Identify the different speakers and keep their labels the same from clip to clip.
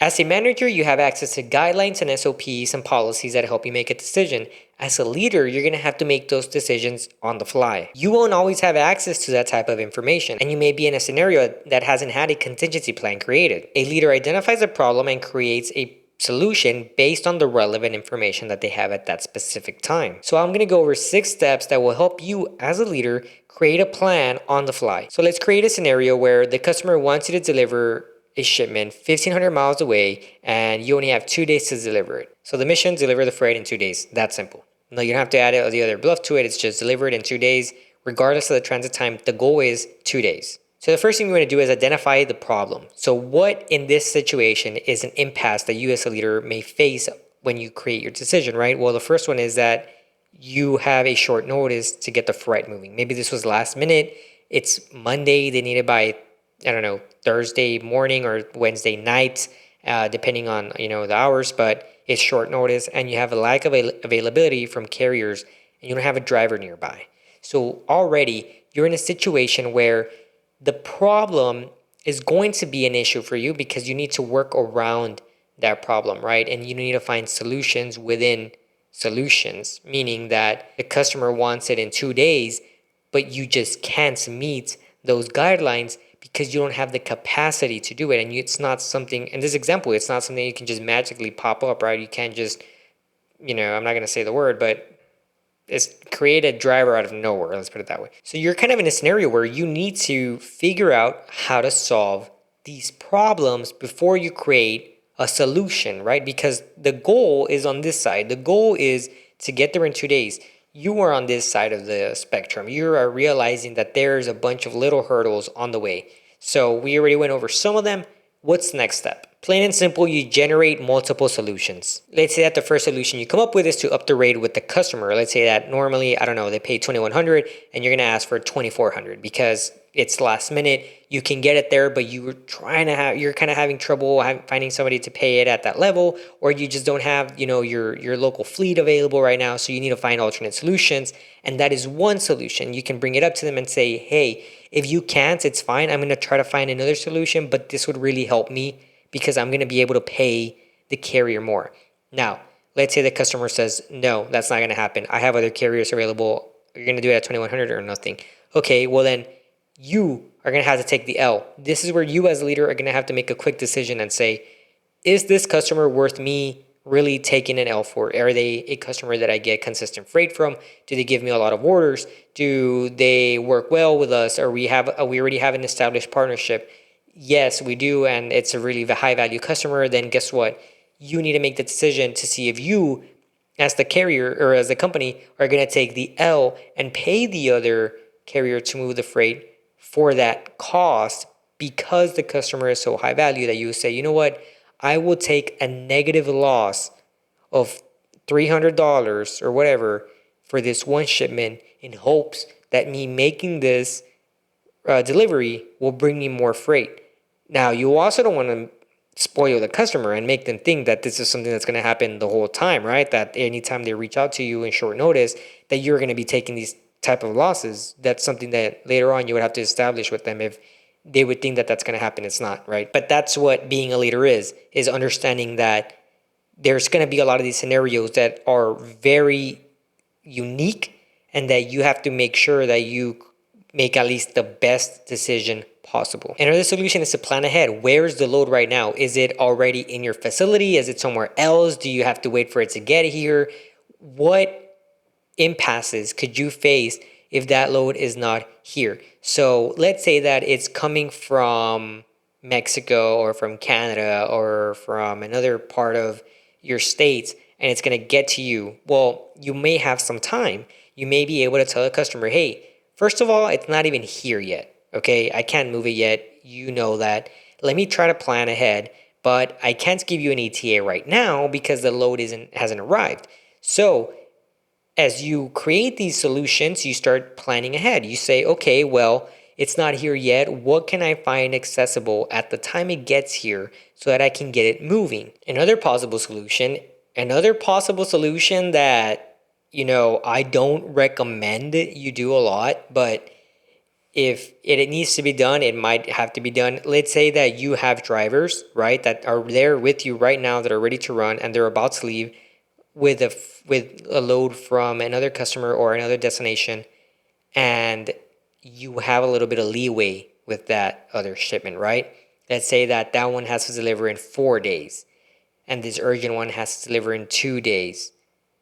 Speaker 1: As a manager, you have access to guidelines and SOPs and policies that help you make a decision. As a leader, you're going to have to make those decisions on the fly. You won't always have access to that type of information, and you may be in a scenario that hasn't had a contingency plan created. A leader identifies a problem and creates a solution based on the relevant information that they have at that specific time. So I'm going to go over 6 steps that will help you as a leader create a plan on the fly. So let's create a scenario where the customer wants you to deliver a shipment 1,500 miles away and you only have 2 days to deliver it. So the mission, deliver the freight in 2 days. That's simple. No, you don't have to add the other bluff to it. It's just deliver it in 2 days. Regardless of the transit time, the goal is 2 days. So the first thing we want to do is identify the problem. So what in this situation is an impasse that you as a leader may face when you create your decision, right? Well, the first one is that you have a short notice to get the freight moving. Maybe this was last minute. It's Monday. They need it by, I don't know, Thursday morning or Wednesday night, depending on, the hours, but it's short notice and you have a lack of availability from carriers and you don't have a driver nearby. So already you're in a situation where the problem is going to be an issue for you because you need to work around that problem, right? And you need to find solutions within solutions, meaning that the customer wants it in 2 days, but you just can't meet those guidelines because you don't have the capacity to do it. And it's not something, in this example, it's not something you can just magically pop up, right? You can't just, I'm not going to say the word, but it's create a driver out of nowhere. Let's put it that way. So you're kind of in a scenario where you need to figure out how to solve these problems before you create a solution, right? Because the goal is on this side. The goal is to get there in 2 days. You are on this side of the spectrum. You are realizing that there's a bunch of little hurdles on the way. So we already went over some of them. What's the next step? Plain and simple, you generate multiple solutions. Let's say that the first solution you come up with is to up the rate with the customer. Let's say that normally, I don't know, they pay $2,100 and you're going to ask for $2,400 because it's last minute. You can get it there, but you're kind of having trouble finding somebody to pay it at that level, or you just don't have, your local fleet available right now. So you need to find alternate solutions. And that is one solution. You can bring it up to them and say, hey, if you can't, it's fine. I'm going to try to find another solution, but this would really help me because I'm going to be able to pay the carrier more. Now, let's say the customer says, no, that's not going to happen. I have other carriers available. You're going to do it at $2,100 or nothing. Okay, well then you are going to have to take the L. This is where you as a leader are going to have to make a quick decision and say, is this customer worth me really taking an L for? Are they a customer that I get consistent freight from? Do they give me a lot of orders? Do they work well with us? Or we already have an established partnership? Yes, we do, and it's a really high value customer. Then guess what? You need to make the decision to see if you, as the carrier or as the company, are going to take the L and pay the other carrier to move the freight for that cost because the customer is so high value that you say, you know what? I will take a negative loss of $300 or whatever for this one shipment in hopes that me making this delivery will bring me more freight. Now, you also don't want to spoil the customer and make them think that this is something that's going to happen the whole time, right? That anytime they reach out to you in short notice, that you're going to be taking these type of losses. That's something that later on you would have to establish with them if they would think that that's going to happen. It's not, right? But that's what being a leader is understanding that there's going to be a lot of these scenarios that are very unique and that you have to make sure that you make at least the best decision possible. Another solution is to plan ahead. Where is the load right now? Is it already in your facility? Is it somewhere else? Do you have to wait for it to get here? What impasses could you face if that load is not here? So let's say that it's coming from Mexico or from Canada or from another part of your states and it's going to get to you. Well, you may have some time. You may be able to tell the customer, hey, first of all, it's not even here yet. Okay, I can't move it yet. You know that. Let me try to plan ahead, but I can't give you an ETA right now because the load hasn't arrived. So as you create these solutions, you start planning ahead. You say, okay, well, it's not here yet. What can I find accessible at the time it gets here so that I can get it moving? Another possible solution that, I don't recommend you do a lot, but if it needs to be done, it might have to be done. Let's say that you have drivers, right, that are there with you right now that are ready to run and they're about to leave with a load from another customer or another destination, and you have a little bit of leeway with that other shipment, right? Let's say that that one has to deliver in 4 days and this urgent one has to deliver in 2 days.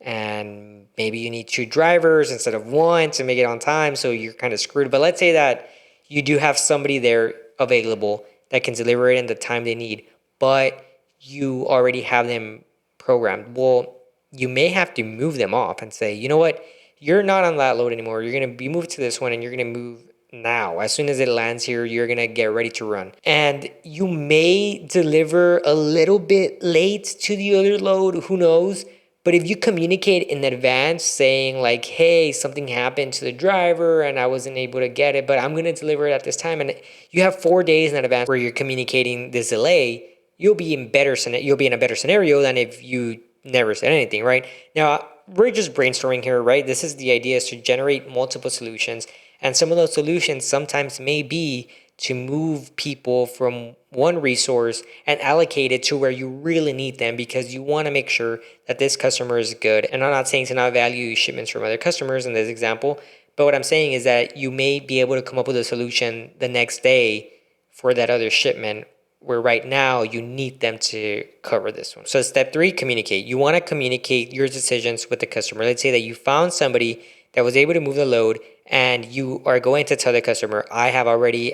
Speaker 1: And maybe you need two drivers instead of one to make it on time, so you're kind of screwed. But let's say that you do have somebody there available that can deliver it in the time they need, but you already have them programmed. Well, you may have to move them off and say, you know what, you're not on that load anymore. You're going to be moved to this one and you're going to move now. As soon as it lands here, you're going to get ready to run. And you may deliver a little bit late to the other load, who knows? But if you communicate in advance saying like, hey, something happened to the driver and I wasn't able to get it, but I'm going to deliver it at this time. And you have 4 days in advance where you're communicating this delay, you'll be in a better scenario than if you never said anything, right? Now, we're just brainstorming here, right? This is the idea, is to generate multiple solutions. And some of those solutions sometimes may be to move people from one resource and allocate it to where you really need them, because you want to make sure that this customer is good. And I'm not saying to not value shipments from other customers in this example, but what I'm saying is that you may be able to come up with a solution the next day for that other shipment, where right now you need them to cover this one. So step 3, communicate. You want to communicate your decisions with the customer. Let's say that you found somebody that was able to move the load and you are going to tell the customer, I have already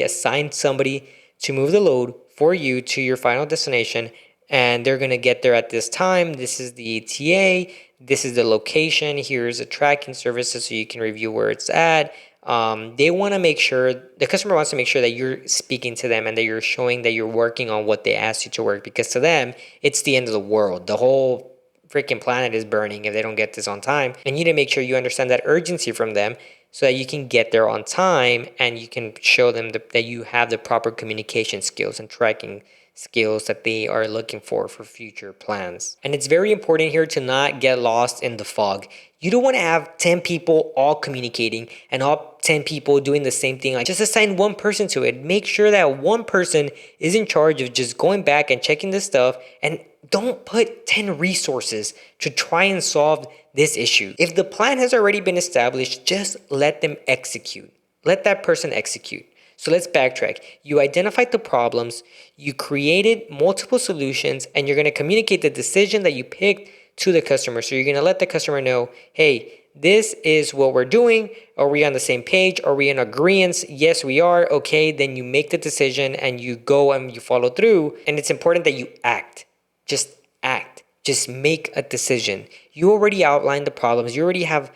Speaker 1: assigned somebody to move the load for you to your final destination, and they're going to get there at this time. This is the ETA. This is the location. Here's the tracking services so you can review where it's at. The customer wants to make sure that you're speaking to them and that you're showing that you're working on what they asked you to work, because to them, it's the end of the world. The whole freaking planet is burning if they don't get this on time. And you need to make sure you understand that urgency from them so that you can get there on time and you can show them that you have the proper communication skills and tracking skills that they are looking for future plans. And it's very important here to not get lost in the fog. You don't want to have 10 people all communicating and all 10 people doing the same thing. Like, just assign one person to it. Make sure that one person is in charge of just going back and checking this stuff, and don't put 10 resources to try and solve this issue. If the plan has already been established, just let them execute. Let that person execute. So let's backtrack. You identified the problems, you created multiple solutions, and you're going to communicate the decision that you picked to the customer. So you're going to let the customer know, hey, this is what we're doing. Are we on the same page? Are we in agreement? Yes, we are. Okay, then you make the decision and you go and you follow through. And it's important that you act. Just act. Just make a decision. You already outlined the problems. You already have,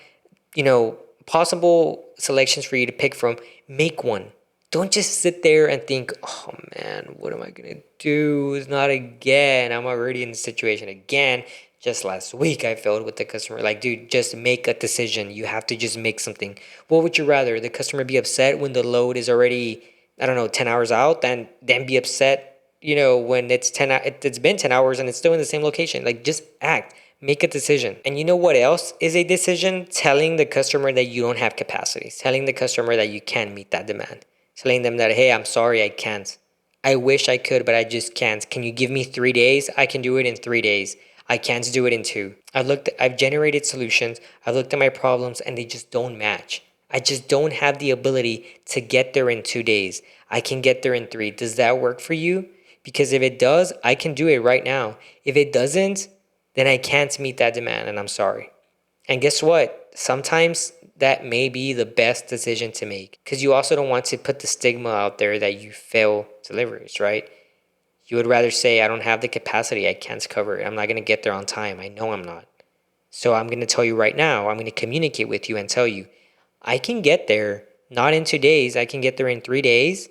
Speaker 1: possible selections for you to pick from. Make one. Don't just sit there and think, oh man, what am I going to do? It's not again. I'm already in the situation again. Just last week I failed with the customer. Like, dude, just make a decision. You have to just make something. What would you rather? The customer be upset when the load is already, 10 hours out, than be upset, when it's been 10 hours and it's still in the same location? Like, just act. Make a decision. And you know what else is a decision? Telling the customer that you don't have capacity. Telling the customer that you can't meet that demand. Telling them that, hey, I'm sorry, I can't. I wish I could, but I just can't. Can you give me 3 days? I can do it in 3 days. I can't do it in 2. I've generated solutions. I've looked at my problems and they just don't match. I just don't have the ability to get there in 2 days. I can get there in 3. Does that work for you? Because if it does, I can do it right now. If it doesn't, then I can't meet that demand and I'm sorry. And guess what? Sometimes that may be the best decision to make, because you also don't want to put the stigma out there that you fail deliveries, right? You would rather say, I don't have the capacity, I can't cover it, I'm not going to get there on time, I know I'm not. So I'm going to tell you right now, I'm going to communicate with you and tell you, I can get there, not in 2 days, I can get there in 3 days,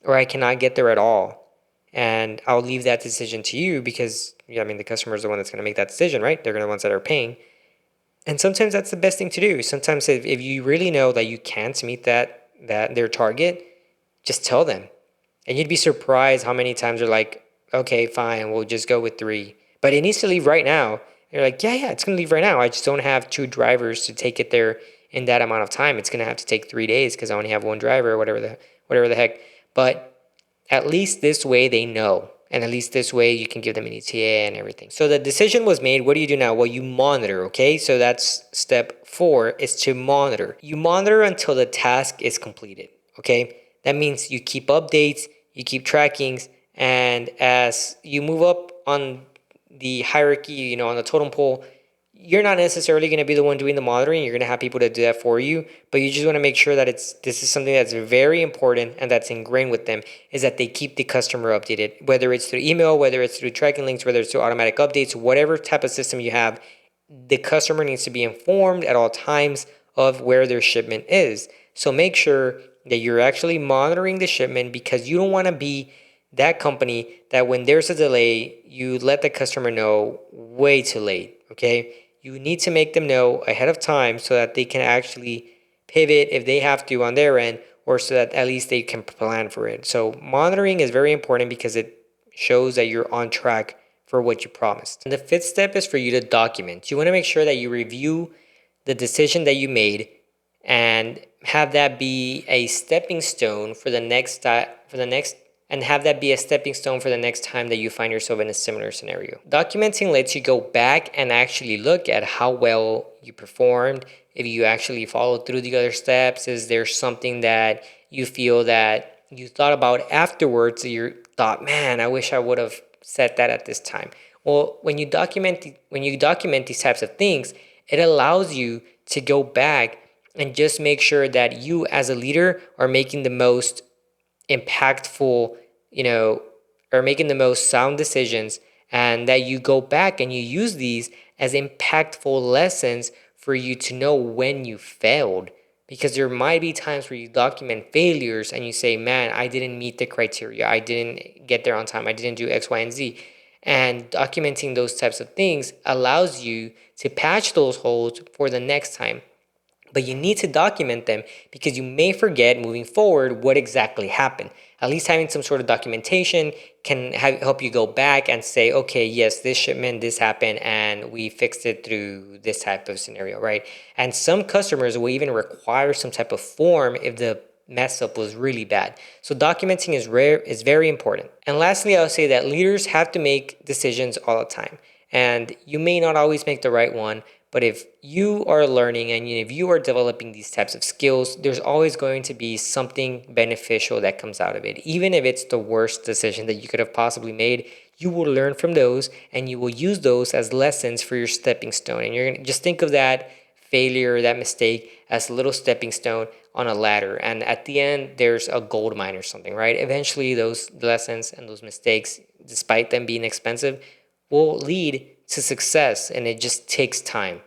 Speaker 1: or I cannot get there at all. And I'll leave that decision to you, because, the customer is the one that's going to make that decision, right? They're the ones that are paying. And sometimes that's the best thing to do. Sometimes if you really know that you can't meet that their target, just tell them. And you'd be surprised how many times they're like, okay, fine, we'll just go with 3. But it needs to leave right now. And you're like, yeah, it's going to leave right now. I just don't have 2 drivers to take it there in that amount of time. It's going to have to take 3 days because I only have one driver or whatever the heck. But at least this way they know. And at least this way you can give them an ETA and everything. So the decision was made. What do you do now? Well, you monitor, okay? So that's step 4 is to monitor. You monitor until the task is completed, okay? That means you keep updates, you keep trackings, and as you move up on the hierarchy, on the totem pole, you're not necessarily going to be the one doing the monitoring. You're going to have people to do that for you, but you just want to make sure that this is something that's very important and that's ingrained with them, is that they keep the customer updated, whether it's through email, whether it's through tracking links, whether it's through automatic updates, whatever type of system you have. The customer needs to be informed at all times of where their shipment is. So make sure that you're actually monitoring the shipment, because you don't want to be that company that when there's a delay, you let the customer know way too late, okay? You need to make them know ahead of time so that they can actually pivot if they have to on their end, or so that at least they can plan for it. So monitoring is very important because it shows that you're on track for what you promised. And the 5th step is for you to document. You want to make sure that you review the decision that you made and have that be a stepping stone for the next time that you find yourself in a similar scenario. Documenting lets you go back and actually look at how well you performed, if you actually followed through the other steps. Is there something that you feel that you thought about afterwards that you thought, man, I wish I would have said that at this time? Well, when you document these types of things, it allows you to go back and just make sure that you as a leader are making the most impactful, or making the most sound decisions, and that you go back and you use these as impactful lessons for you to know when you failed. Because there might be times where you document failures and you say, man, I didn't meet the criteria, I didn't get there on time, I didn't do X, Y, and Z. And documenting those types of things allows you to patch those holes for the next time. But you need to document them because you may forget moving forward what exactly happened. At least having some sort of documentation can help you go back and say, okay, yes, this shipment, this happened, and we fixed it through this type of scenario, right? And some customers will even require some type of form if the mess up was really bad. So documenting is very important. And lastly, I'll say that leaders have to make decisions all the time. And you may not always make the right one, but if you are learning and if you are developing these types of skills, there's always going to be something beneficial that comes out of it. Even if it's the worst decision that you could have possibly made, you will learn from those and you will use those as lessons for your stepping stone. And you're going to just think of that failure, that mistake, as a little stepping stone on a ladder. And at the end, there's a gold mine or something, right? Eventually, those lessons and those mistakes, despite them being expensive, will lead to success, and it just takes time.